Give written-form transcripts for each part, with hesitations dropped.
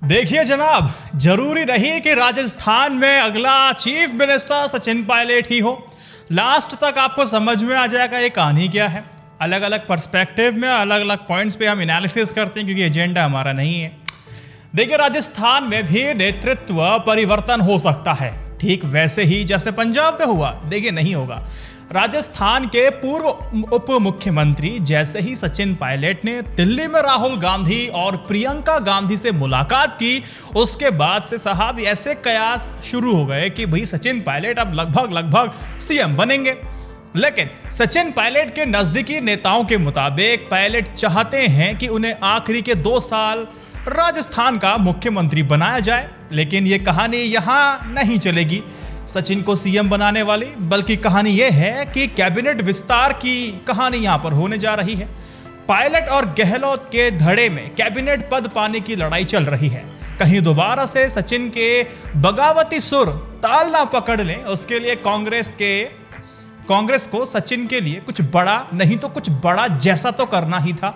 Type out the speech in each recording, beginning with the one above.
देखिए जनाब, जरूरी नहीं कि राजस्थान में अगला चीफ मिनिस्टर सचिन पायलट ही हो। लास्ट तक आपको समझ में आ जाएगा ये कहानी क्या है। अलग अलग पर्सपेक्टिव में अलग अलग पॉइंट्स पे हम एनालिसिस करते हैं क्योंकि एजेंडा हमारा नहीं है। देखिए, राजस्थान में भी नेतृत्व परिवर्तन हो सकता है, ठीक वैसे ही जैसे पंजाब में हुआ। देखिए, नहीं होगा। राजस्थान के पूर्व उप मुख्यमंत्री जैसे ही सचिन पायलट ने दिल्ली में राहुल गांधी और प्रियंका गांधी से मुलाकात की, उसके बाद से साहब ऐसे कयास शुरू हो गए कि भाई सचिन पायलट अब लगभग सीएम बनेंगे। लेकिन सचिन पायलट के नजदीकी नेताओं के मुताबिक पायलट चाहते हैं कि उन्हें आखिरी के 2 साल राजस्थान का मुख्यमंत्री बनाया जाए। लेकिन यह कहानी यहां नहीं चलेगी सचिन को सीएम बनाने वाली, बल्कि कहानी यह है कि कैबिनेट विस्तार की कहानी यहां पर होने जा रही है। पायलट और गहलोत के धड़े में कैबिनेट पद पाने की लड़ाई चल रही है। कहीं दोबारा से सचिन के बगावती सुर ताल ना पकड़ लें, उसके लिए कांग्रेस को सचिन के लिए कुछ बड़ा नहीं तो कुछ बड़ा जैसा तो करना ही था।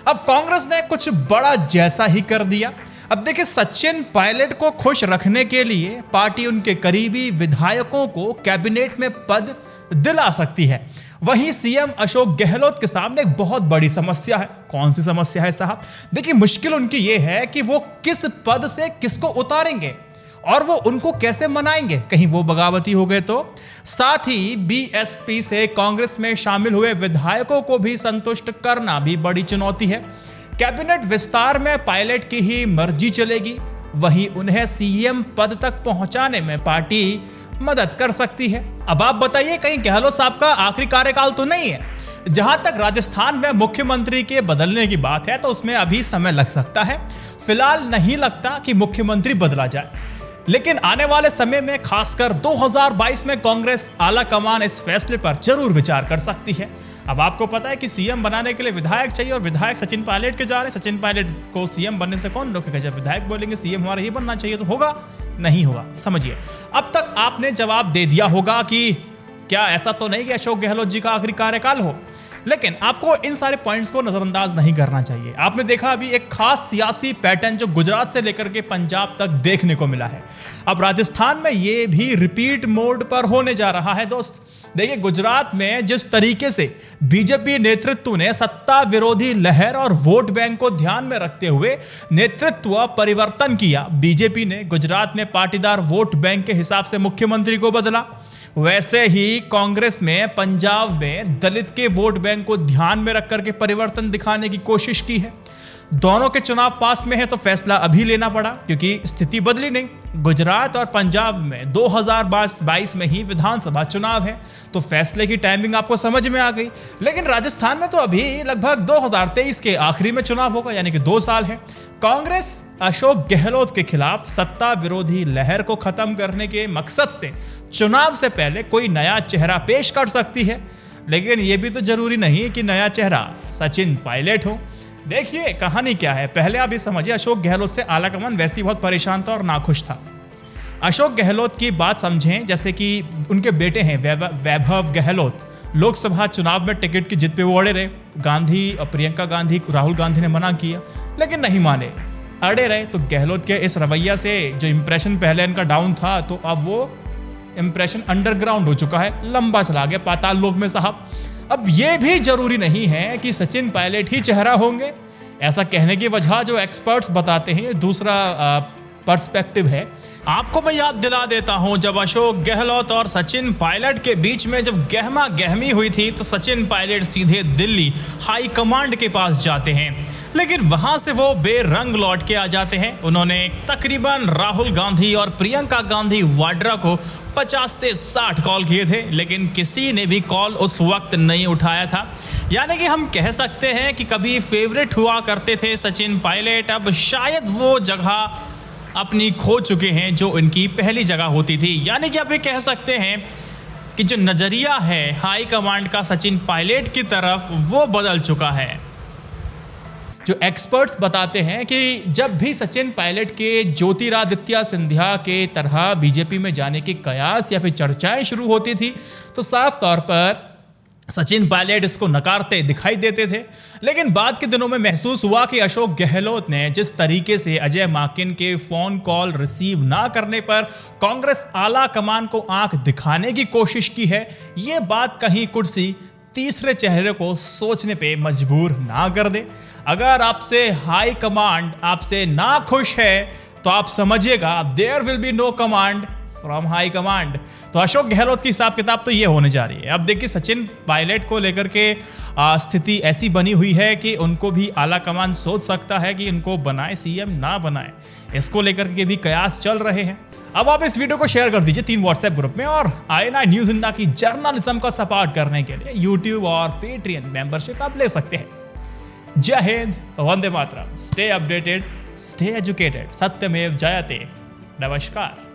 अब कांग्रेस ने कुछ बड़ा जैसा ही कर दिया। अब देखिए, सचिन पायलट को खुश रखने के लिए पार्टी उनके करीबी विधायकों को कैबिनेट में पद दिला सकती है। वहीं सीएम अशोक गहलोत के सामने एक बहुत बड़ी समस्या है। कौन सी समस्या है साहब? देखिए, मुश्किल उनकी यह है कि वो किस पद से किसको उतारेंगे और वो उनको कैसे मनाएंगे, कहीं वो बगावती हो गए तो। साथ ही बीएसपी से कांग्रेस में शामिल हुए विधायकों को भी संतुष्ट करना भी बड़ी चुनौती है। कैबिनेट विस्तार में पायलट की ही मर्जी चलेगी, वहीं उन्हें सीएम पद तक पहुंचाने में पार्टी मदद कर सकती है। अब आप बताइए, कहीं गहलोत साहब का आखिरी कार्यकाल तो नहीं है? जहां तक राजस्थान में मुख्यमंत्री के बदलने की बात है तो उसमें अभी समय लग सकता है। फिलहाल नहीं लगता कि मुख्यमंत्री बदला जाए, लेकिन आने वाले समय में खासकर 2022 में कांग्रेस आला कमान इस फैसले पर जरूर विचार कर सकती है। अब आपको पता है कि सीएम बनाने के लिए विधायक चाहिए और विधायक सचिन पायलट के जा रहे हैं। सचिन पायलट को सीएम बनने से कौन रोकेगा? जब विधायक बोलेंगे सीएम हमारा ही बनना चाहिए तो होगा, नहीं होगा। समझिए, अब तक आपने जवाब दे दिया होगा कि क्या ऐसा तो नहीं कि अशोक गहलोत जी का आखिरी कार्यकाल हो, लेकिन आपको इन सारे पॉइंट्स को नजरअंदाज नहीं करना चाहिए। आपने देखा अभी एक खास सियासी पैटर्न जो गुजरात से लेकर के पंजाब तक देखने को मिला है। अब राजस्थान में ये भी रिपीट मोड पर होने जा रहा है दोस्त। देखिए, गुजरात में जिस तरीके से बीजेपी नेतृत्व ने सत्ता विरोधी लहर और वोट बैंक को ध्यान में रखते हुए नेतृत्व परिवर्तन किया, बीजेपी ने गुजरात में पाटीदार वोट बैंक के हिसाब से मुख्यमंत्री को बदला। वैसे ही कांग्रेस में पंजाब में दलित के वोट बैंक को ध्यान में रख करके परिवर्तन दिखाने की कोशिश की है। दोनों के चुनाव पास में है तो फैसला अभी लेना पड़ा क्योंकि स्थिति बदली नहीं। गुजरात और पंजाब में 2022 में ही विधानसभा चुनाव है तो फैसले की टाइमिंग आपको समझ में आ गई। लेकिन राजस्थान में तो अभी लगभग 2023 के आखिरी में चुनाव होगा, यानी कि 2 साल है। कांग्रेस अशोक गहलोत के खिलाफ सत्ता विरोधी लहर को खत्म करने के मकसद से चुनाव से पहले कोई नया चेहरा पेश कर सकती है, लेकिन यह भी तो जरूरी नहीं कि नया चेहरा सचिन पायलट हो। देखिए, कहानी क्या है, पहले आप ये समझिए। अशोक गहलोत से आलाकमान वैसे ही बहुत परेशान था और नाखुश था। अशोक गहलोत की बात समझें, जैसे कि उनके बेटे हैं वैभव गहलोत, लोकसभा चुनाव में टिकट की जिद पे वो अड़े रहे। गांधी और प्रियंका गांधी, राहुल गांधी ने मना किया लेकिन नहीं माने, अड़े रहे। तो गहलोत के इस रवैया से जो इंप्रेशन पहले इनका डाउन था, तो अब वो इंप्रेशन अंडरग्राउंड हो चुका है, लंबा चला गया पाताल लोक में साहब। अब यह भी जरूरी नहीं है कि सचिन पायलट ही चेहरा होंगे। ऐसा कहने की वजह जो एक्सपर्ट्स बताते हैं दूसरा पर्सपेक्टिव है। आपको मैं याद दिला देता हूं, जब अशोक गहलोत और सचिन पायलट के बीच में जब गहमा गहमी हुई थी तो सचिन पायलट सीधे दिल्ली हाई कमांड के पास जाते हैं, लेकिन वहां से वो बेरंग लौट के आ जाते हैं। उन्होंने तकरीबन राहुल गांधी और प्रियंका गांधी वाड्रा को 50 से 60 कॉल किए थे, लेकिन किसी ने भी कॉल उस वक्त नहीं उठाया था। यानी कि हम कह सकते हैं कि कभी फेवरेट हुआ करते थे सचिन पायलट, अब शायद वो जगह अपनी खो चुके हैं जो इनकी पहली जगह होती थी। यानी कि आप ये कह सकते हैं कि जो नजरिया है हाई कमांड का सचिन पायलट की तरफ, वो बदल चुका है। जो एक्सपर्ट्स बताते हैं कि जब भी सचिन पायलट के ज्योतिरादित्य सिंधिया के तरह बीजेपी में जाने की कयास या फिर चर्चाएं शुरू होती थी तो साफ तौर पर सचिन पायलट इसको नकारते दिखाई देते थे, लेकिन बाद के दिनों में महसूस हुआ कि अशोक गहलोत ने जिस तरीके से अजय माकन के फोन कॉल रिसीव ना करने पर कांग्रेस आला कमान को आंख दिखाने की कोशिश की है, ये बात कहीं कुर्सी तीसरे चेहरे को सोचने पे मजबूर ना कर दे। अगर आपसे हाई कमांड आपसे ना खुश है तो आप समझिएगा there will be no command from high command. तो अशोक गहलोत की हिसाब किताब तो ये होने जा रही है। अब देखिए सचिन पायलट को लेकर के स्थिति ऐसी बनी हुई है कि उनको भी आला कमान सोच सकता है कि इनको बनाए सीएम ना बनाए, इसको लेकर के भी कयास चल रहे हैं। अब आप इस वीडियो को शेयर कर दीजिए 3 व्हाट्सएप ग्रुप में, और INI न्यूज़ इंडिया की जर्नलिज्म को सपोर्ट करने के लिए यूट्यूब और पेट्रियन मेंबरशिप आप ले सकते हैं। जय Hind, Vande Mataram, stay updated, stay educated, सत्यमेव जयते। नमस्कार।